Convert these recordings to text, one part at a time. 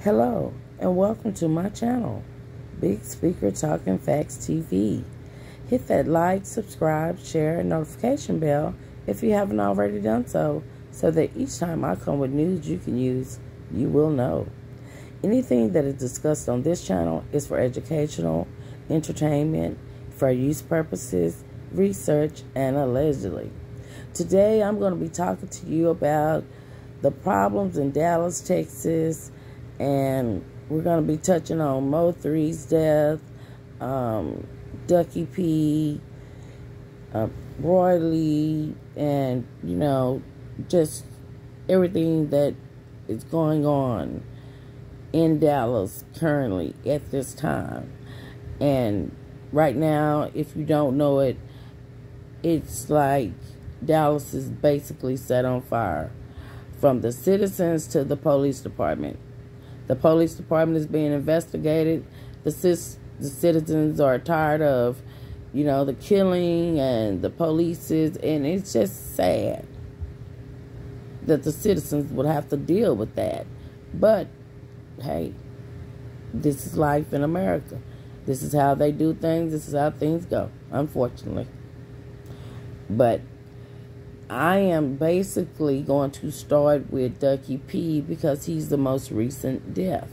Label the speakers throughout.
Speaker 1: Hello, and welcome to my channel, Big Speaker Talking Facts TV. Hit that like, subscribe, share, and notification bell if you haven't already done so that each time I come with news you can use, you will know. Anything that is discussed on this channel is for educational, entertainment, fair use purposes, research, and allegedly. Today I'm going to be talking to you about the problems in Dallas, Texas, and we're going to be touching on Mo3's death, Ducky P, Roy Lee, and, just everything that is going on in Dallas currently at this time. And right now, if you don't know it, it's like Dallas is basically set on fire, from the citizens to the police department. The police department is being investigated. The citizens are tired of, the killing and the polices, and it's just sad that the citizens would have to deal with that. But, hey, this is life in America. This is how they do things. This is how things go, unfortunately. But I am basically going to start with Ducky P because he's the most recent death.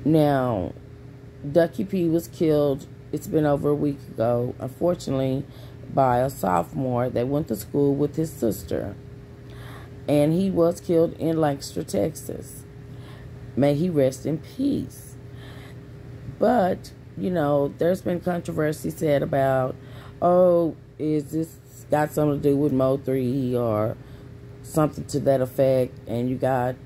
Speaker 1: Now, Ducky P was killed, it's been over a week ago, unfortunately, by a sophomore that went to school with his sister. And he was killed in Lancaster, Texas. May he rest in peace. But, there's been controversy said about, is this got something to do with Mo3 or something to that effect? And you got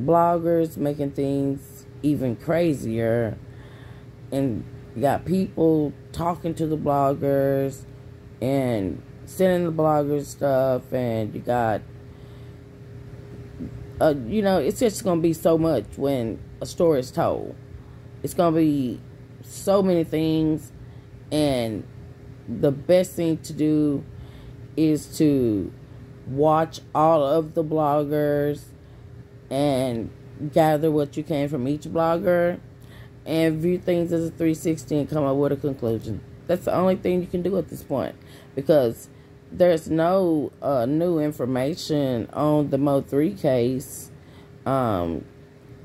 Speaker 1: bloggers making things even crazier, and you got people talking to the bloggers and sending the bloggers stuff, and you got it's just going to be so much when a story is told. It's going to be so many things, and the best thing to do is to watch all of the bloggers and gather what you can from each blogger and view things as a 360 and come up with a conclusion. That's the only thing you can do at this point, because there's no new information on the Mo3 case. The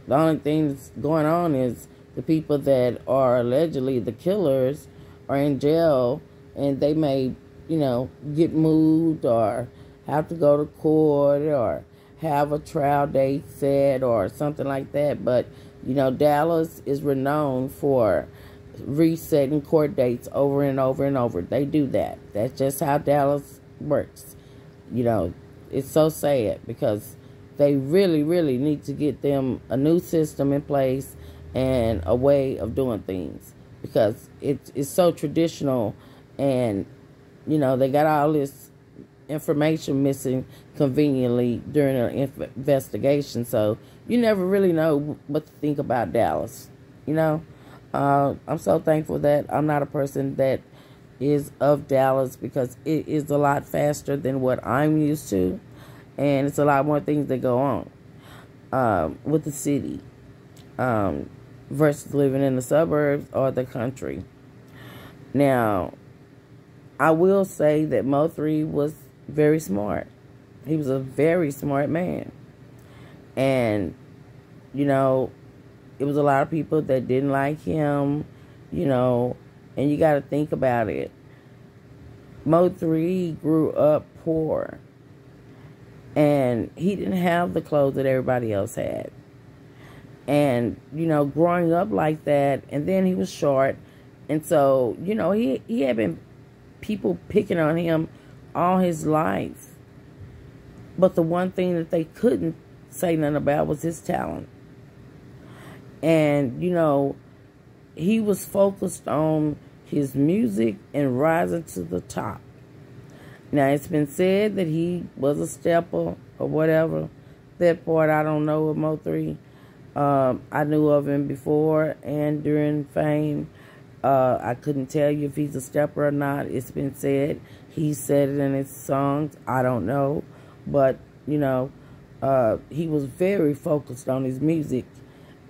Speaker 1: only thing that's going on is the people that are allegedly the killers are in jail, and they may, get moved or have to go to court or have a trial date set or something like that. But, Dallas is renowned for resetting court dates over and over and over. They do that. That's just how Dallas works. It's so sad because they really, really need to get them a new system in place and a way of doing things, because it's so traditional, and they got all this information missing conveniently during an investigation, so you never really know what to think about Dallas. I'm so thankful that I'm not a person that is of Dallas, because it is a lot faster than what I'm used to, and it's a lot more things that go on with the city versus living in the suburbs or the country. Now, I will say that Mo3 was very smart. He was a very smart man. And, it was a lot of people that didn't like him, and you got to think about it. Mo3 grew up poor, and he didn't have the clothes that everybody else had. And, growing up like that, and then he was short, and so, he had been people picking on him all his life. But the one thing that they couldn't say nothing about was his talent. And, he was focused on his music and rising to the top. Now, it's been said that he was a stepper or whatever. That part I don't know of Mo3. I knew of him before and during fame. I couldn't tell you if he's a stepper or not. It's been said. He said it in his songs. I don't know. But, He was very focused on his music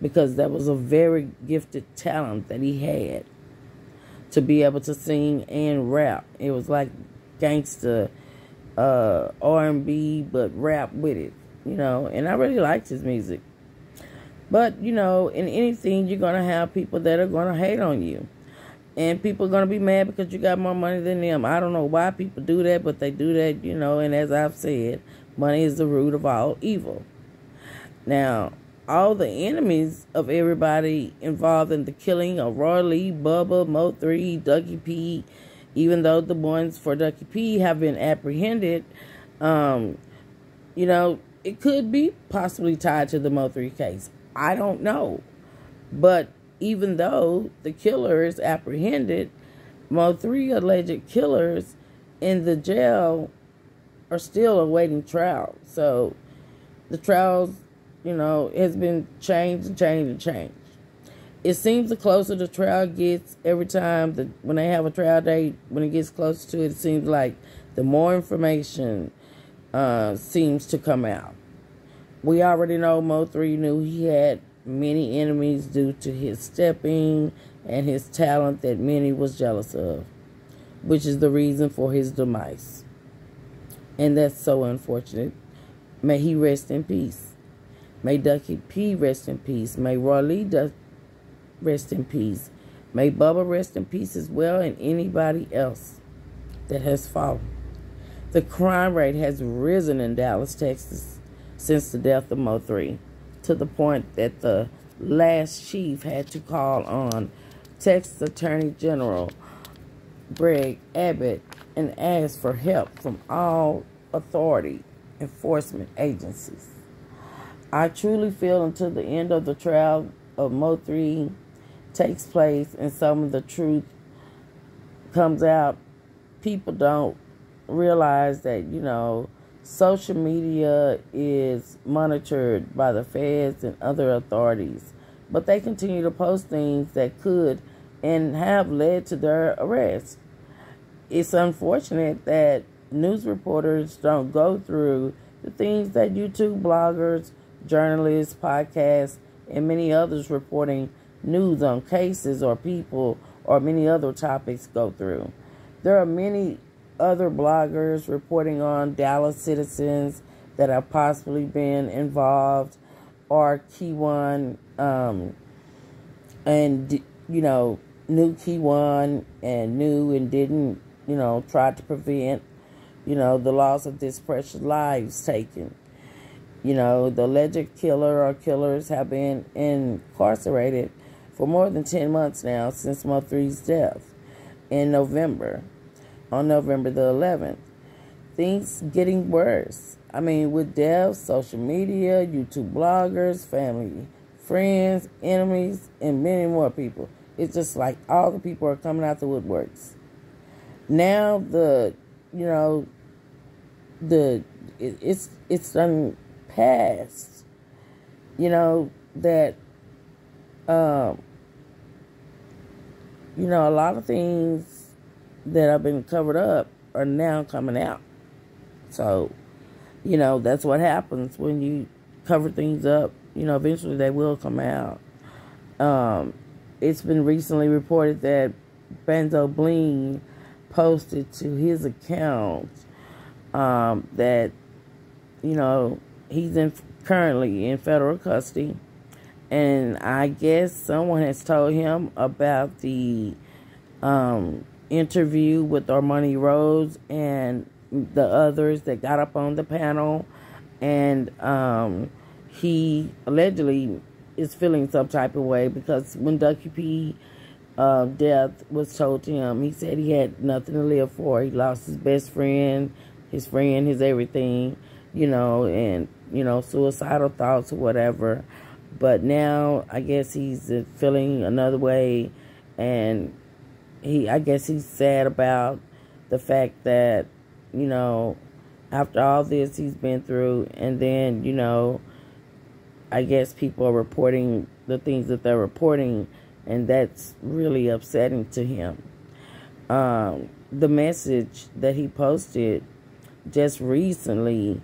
Speaker 1: because that was a very gifted talent that he had to be able to sing and rap. It was like gangsta R&B, but rap with it, and I really liked his music. But, in anything, you're going to have people that are going to hate on you. And people are going to be mad because you got more money than them. I don't know why people do that, but they do that, and as I've said, money is the root of all evil. Now, all the enemies of everybody involved in the killing of Roy Lee, Bubba, Mo3, Ducky P, even though the ones for Ducky P have been apprehended, it could be possibly tied to the Mo3 case. I don't know. But even though the killer is apprehended, Mo3 alleged killers in the jail are still awaiting trial. So the trials, has been changed. It seems the closer the trial gets, every time when they have a trial date, when it gets closer to it, it seems like the more information seems to come out. We already know Mo3 knew he had many enemies due to his stepping and his talent that many was jealous of, which is the reason for his demise. And that's so unfortunate. May he rest in peace. May Ducky P rest in peace. May Roy Lee rest in peace. May Bubba rest in peace as well, and anybody else that has fallen. The crime rate has risen in Dallas, Texas since the death of Mo3, to the point that the last chief had to call on Texas Attorney General Greg Abbott and ask for help from all authority enforcement agencies. I truly feel until the end of the trial of Mo3 takes place and some of the truth comes out, people don't realize that, social media is monitored by the feds and other authorities. But they continue to post things that could and have led to their arrest. It's unfortunate that news reporters don't go through the things that YouTube bloggers, journalists, podcasts, and many others reporting news on cases or people or many other topics go through. There are many other bloggers reporting on Dallas citizens that have possibly been involved, or Key One, and, knew Key One and knew and didn't, try to prevent, the loss of this precious lives taken. The alleged killer or killers have been incarcerated for more than 10 months now since Mo3's death on November the 11th. Things getting worse. With deaths, social media, YouTube bloggers, family, friends, enemies, and many more people. It's just like all the people are coming out the woodworks. Now it's done past, that, a lot of things that have been covered up are now coming out. So, that's what happens when you cover things up. Eventually they will come out. It's been recently reported that Banzzo Bling posted to his account that, he's currently in federal custody. And I guess someone has told him about the interview with Armani Rose and the others that got up on the panel. And he allegedly is feeling some type of way because when Ducky P death was told to him, he said he had nothing to live for. He lost his best friend, his everything, and, suicidal thoughts or whatever. But now I guess he's feeling another way, and I guess he's sad about the fact that, after all this he's been through, and then, I guess people are reporting the things that they're reporting, and that's really upsetting to him. The message that he posted just recently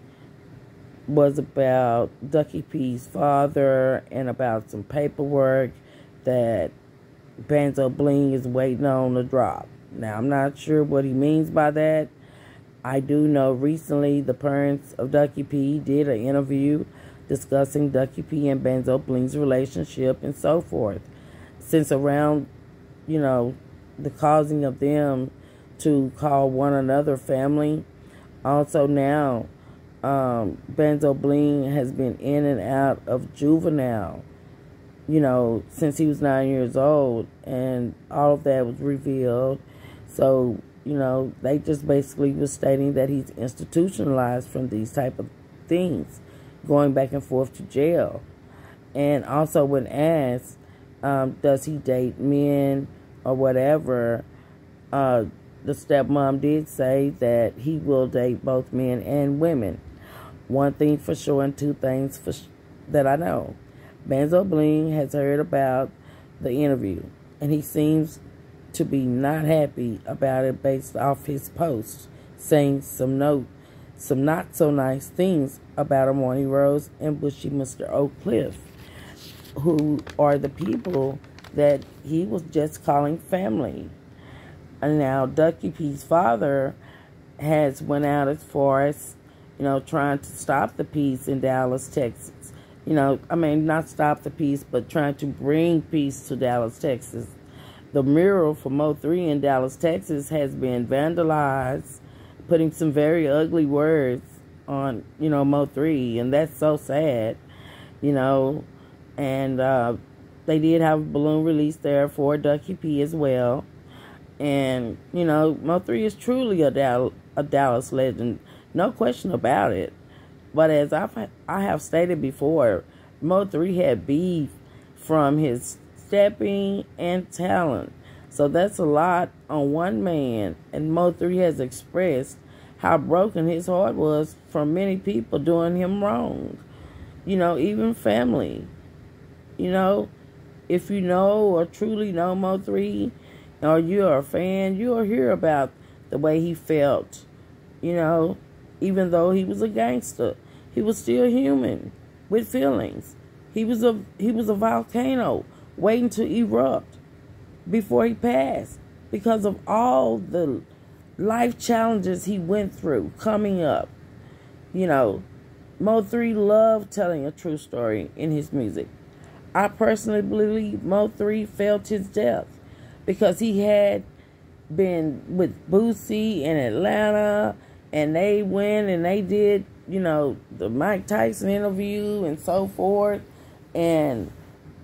Speaker 1: was about Ducky P's father and about some paperwork that Banzzo Bling is waiting on to drop. Now, I'm not sure what he means by that. I do know recently the parents of Ducky P did an interview discussing Ducky P and Banzzo Bling's relationship and so forth. Since around, the causing of them to call one another family. Also now, Banzzo Bling has been in and out of juvenile, since he was 9 years old, and all of that was revealed. So, they just basically was stating that he's institutionalized from these type of things, going back and forth to jail. And also when asked, does he date men or whatever, the stepmom did say that he will date both men and women. One thing for sure and two things that I know. Banzzo Bling has heard about the interview, and he seems to be not happy about it based off his post, saying some not so nice things about Amani Rose and Bushy Mr. Oak Cliff, who are the people that he was just calling family. And now Ducky P's father has went out as far as, trying to stop the peace in Dallas, Texas. Not stop the peace, but trying to bring peace to Dallas, Texas. The mural for Mo3 in Dallas, Texas has been vandalized, putting some very ugly words on, Mo3, and that's so sad, and they did have a balloon release there for Ducky P as well. And, Mo3 is truly a Dallas legend, no question about it. But as I have stated before, Mo3 had beef from his stepping and talent. So that's a lot on one man. And Mo3 has expressed how broken his heart was from many people doing him wrong. Even family. If you know or truly know Mo3, or you're a fan, you'll hear about the way he felt. Even though he was a gangster, he was still human with feelings. He was a volcano waiting to erupt before he passed because of all the life challenges he went through coming up. Mo3 loved telling a true story in his music. I personally believe Mo3 felt his death because he had been with Boosie in Atlanta, and they went and they did, the Mike Tyson interview and so forth. And,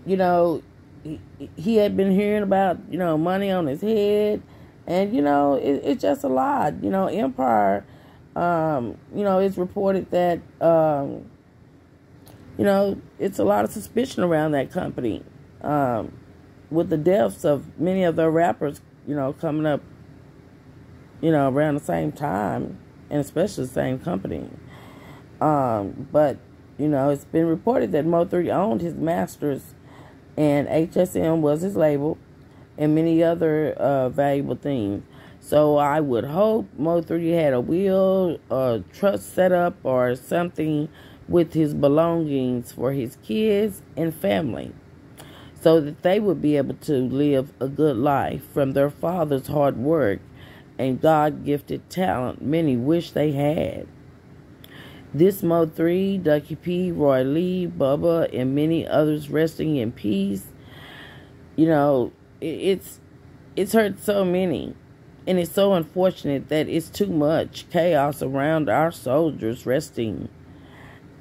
Speaker 1: he had been hearing about, money on his head. And, it's just a lot. Empire, it's reported that, it's a lot of suspicion around that company. With the deaths of many of their rappers, coming up, around the same time, and especially the same company. But, it's been reported that Mo3 owned his masters, and HSM was his label, and many other valuable things. So I would hope Mo3 had a will or trust set up or something with his belongings for his kids and family, so that they would be able to live a good life from their father's hard work and God-gifted talent many wish they had. This Mo3, Ducky P, Roy Lee, Bubba, and many others resting in peace, it's hurt so many. And it's so unfortunate that it's too much chaos around our soldiers resting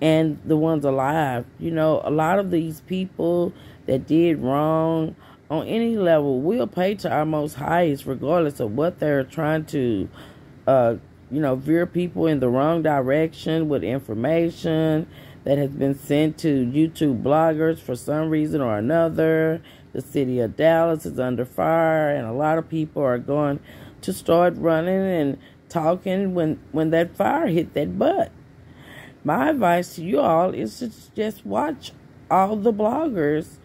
Speaker 1: and the ones alive. A lot of these people that did wrong on any level will pay to our most highest, regardless of what they're trying to, veer people in the wrong direction with information that has been sent to YouTube bloggers for some reason or another. The city of Dallas is under fire, and a lot of people are going to start running and talking when that fire hit that butt. My advice to you all is to just watch all the bloggers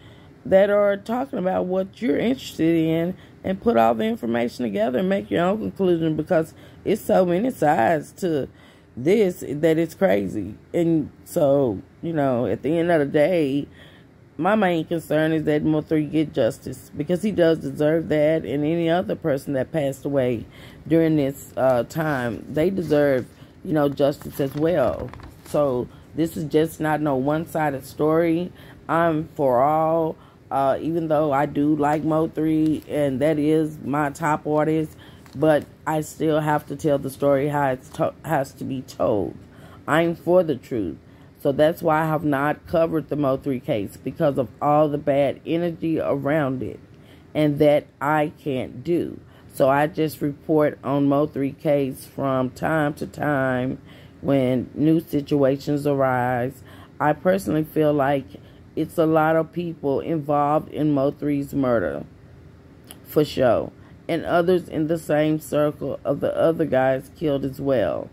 Speaker 1: that are talking about what you're interested in and put all the information together and make your own conclusion, because it's so many sides to that it's crazy. And so, you know, at the end of the day, my main concern is that Mo3 get justice, because he does deserve that, and any other person that passed away during this time, they deserve, you know, justice as well. So this is just not no one-sided story. I'm for all, even though I do like Mo3, and that is my top artist, but I still have to tell the story how it has to be told. I'm for the truth. So that's why I have not covered the Mo3 case, because of all the bad energy around it, and that I can't do. So I just report on Mo3 case from time to time when new situations arise. I personally feel like it's a lot of people involved in Mo3's murder, for sure, and others in the same circle of the other guys killed as well.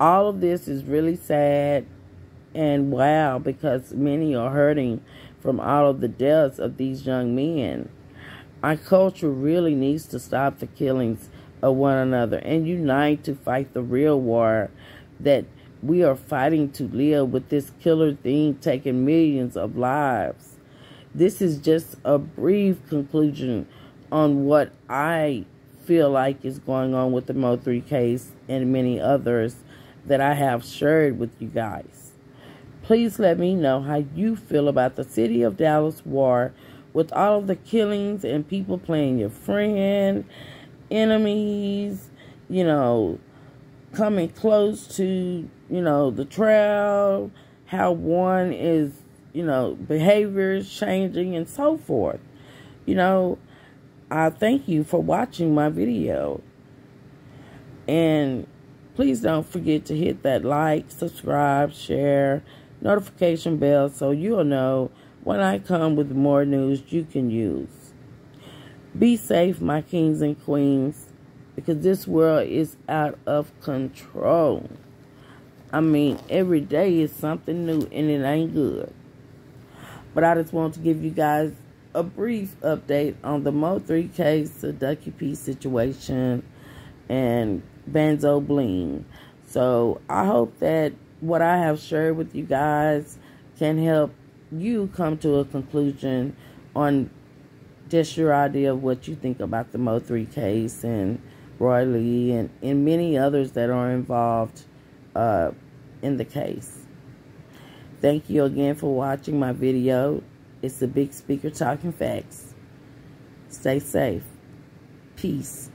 Speaker 1: All of this is really sad. And wow, because many are hurting from all of the deaths of these young men. Our culture really needs to stop the killings of one another and unite to fight the real war that we are fighting to live, with this killer thing taking millions of lives. This is just a brief conclusion on what I feel like is going on with the Mo3 case and many others that I have shared with you guys. Please let me know how you feel about the city of Dallas war, with all of the killings and people playing your friend, enemies, you know, coming close to, you know, the trial, how one is, you know, behaviors changing and so forth. You know, I thank you for watching my video. And please don't forget to hit that like, subscribe, share, notification bell, so you'll know when I come with more news you can use. Be safe, my kings and queens, because this world is out of control. I mean, every day is something new, and it ain't good. But I just want to give you guys a brief update on the Mo3 case, the Ducky P situation, and Banzzo Bling. So I hope that what I have shared with you guys can help you come to a conclusion on just your idea of what you think about the Mo3 case and Roy Lee and many others that are involved in the case. Thank you again for watching my video. It's the Big Speaker talking facts. Stay safe. Peace.